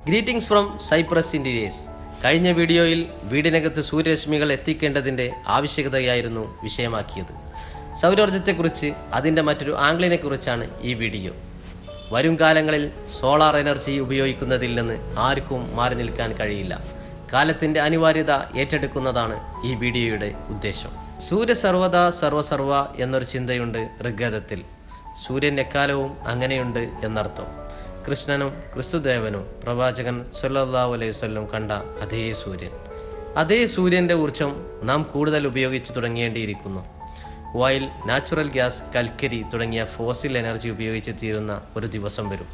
Greetings from Cyprus interiors. കഴിഞ്ഞ വീഡിയോയിൽ വീടിനകത്ത് സൂര്യരശ്മികൾ എത്തിക്കേണ്ടതിൻ്റെ ആവശ്യകതയായിരുന്നു വിഷയമാക്കിയത്. സൗരോർജ്ജത്തെക്കുറിച്ച് അതിൻ്റെ മറ്റൊരു ആംഗിളിനെ കുറിച്ചാണ് ഈ വീഡിയോ. വരും കാലങ്ങളിൽ സോളാർ എനർജി ഉപയോഗിക്കുന്നതിൽ നിന്ന് ആർക്കും മാറി നിൽക്കാൻ കഴിയില്ല. കാലത്തിൻ്റെ അനിവാര്യത ഏറ്റെടുക്കുന്നതാണ് ഈ വീഡിയോയുടെ ഉദ്ദേശം. സൂര്യ സർവദാ സർവസർവ എന്നൊരു ചിന്തയുണ്ട് ഋഗ്വേദത്തിൽ. സൂര്യൻ എക്കാലവും അങ്ങനെയുണ്ട് എന്നർത്ഥം. കൃഷ്ണനും ക്രിസ്തുദേവനും പ്രവാചകൻ സല്ലല്ലാഹു അലൈഹി വസല്ലം കണ്ട അതേ സൂര്യൻ്റെ ഊർജ്ജം നാം കൂടുതൽ ഉപയോഗിച്ചു തുടങ്ങേണ്ടിയിരിക്കുന്നു. ഓയിൽ, നാച്ചുറൽ ഗ്യാസ്, കൽക്കരി തുടങ്ങിയ ഫോസിൽ എനർജി ഉപയോഗിച്ച് തീരുന്ന ഒരു ദിവസം വരും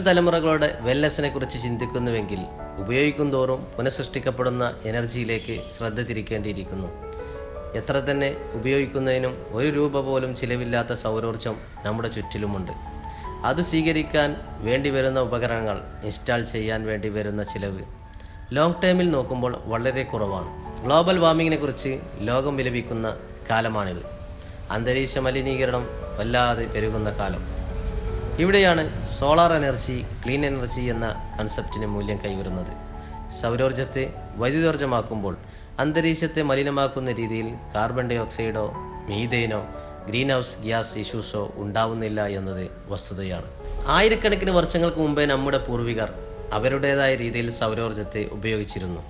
തലമുറകളുടെ വെൽനെസ്സിനെ കുറിച്ച് ചിന്തിക്കുന്നുവെങ്കിൽ ഉപയോഗിക്കും തോറും പുനഃസൃഷ്ടിക്കപ്പെടുന്ന എനർജിയിലേക്ക് ശ്രദ്ധ തിരിക്കേണ്ടിയിരിക്കുന്നു. എത്ര തന്നെ ഉപയോഗിക്കുന്നതിനും ₹1 പോലും ചിലവില്ലാത്ത സൗരോർജ്ജം നമ്മുടെ ചുറ്റിലുമുണ്ട്. അത് സ്വീകരിക്കാൻ വേണ്ടിവരുന്ന ഉപകരണങ്ങൾ, ഇൻസ്റ്റാൾ ചെയ്യാൻ വേണ്ടി വരുന്ന ചിലവ് ലോങ് ടേമിൽ നോക്കുമ്പോൾ വളരെ കുറവാണ്. ഗ്ലോബൽ വാർമിങ്ങിനെ കുറിച്ച് ലോകം വിലപിക്കുന്ന കാലമാണിത്. അന്തരീക്ഷ മലിനീകരണം വല്ലാതെ പെരുകുന്ന കാലം. ഇവിടെയാണ് സോളാർ എനർജി, ക്ലീൻ എനർജി എന്ന കൺസെപ്റ്റിന് മൂല്യം കൈവരുന്നത്. സൗരോർജ്ജത്തെ വൈദ്യുതോർജ്ജമാക്കുമ്പോൾ അന്തരീക്ഷത്തെ മലിനമാക്കുന്ന രീതിയിൽ കാർബൺ ഡൈ ഓക്സൈഡോ മീഥേനോ ഗ്രീൻ ഹൗസ് ഗ്യാസ് ഇഷ്യൂസോ ഉണ്ടാവുന്നില്ല എന്നത് വസ്തുതയാണ്. ആയിരക്കണക്കിന് വർഷങ്ങൾക്ക് മുമ്പേ നമ്മുടെ പൂർവികർ അവരുടേതായ രീതിയിൽ സൗരോർജ്ജത്തെ ഉപയോഗിച്ചിരുന്നു.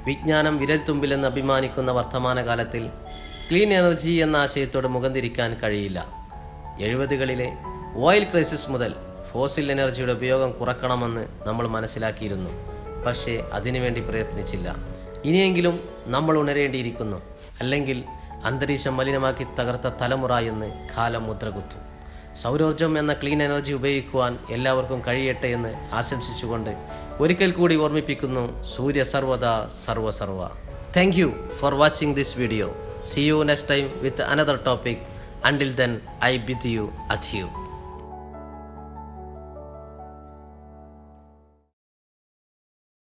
വിജ്ഞാനം വിരൽത്തുമ്പിലെന്ന് അഭിമാനിക്കുന്ന വർത്തമാനകാലത്തിൽ ക്ലീൻ എനർജി എന്ന ആശയത്തോട് മുഖം തിരിക്കാൻ കഴിയില്ല. 70കളിലെ ഓയിൽ ക്രൈസിസ് മുതൽ ഫോസിൽ എനർജിയുടെ ഉപയോഗം കുറക്കണമെന്ന് നമ്മൾ മനസ്സിലാക്കിയിരുന്നു. പക്ഷേ അതിനുവേണ്ടി പ്രയത്നിച്ചില്ല. ഇനിയെങ്കിലും നമ്മൾ ഉണരേണ്ടിയിരിക്കുന്നു. അല്ലെങ്കിൽ അന്തരീക്ഷം മലിനമാക്കി തകർത്ത തലമുറ എന്ന് കാലം മുദ്രകുത്തും. സൗരോർജ്ജം എന്ന ക്ലീൻ എനർജി ഉപയോഗിക്കുവാൻ എല്ലാവർക്കും കഴിയട്ടെ എന്ന് ആശംസിച്ചുകൊണ്ട് ഒരിക്കൽ കൂടി ഓർമ്മിപ്പിക്കുന്നു, സൂര്യ സർവദാ സർവസർവ. Thank you for watching this video. See you next time with another topic. Until then, I bid you adieu.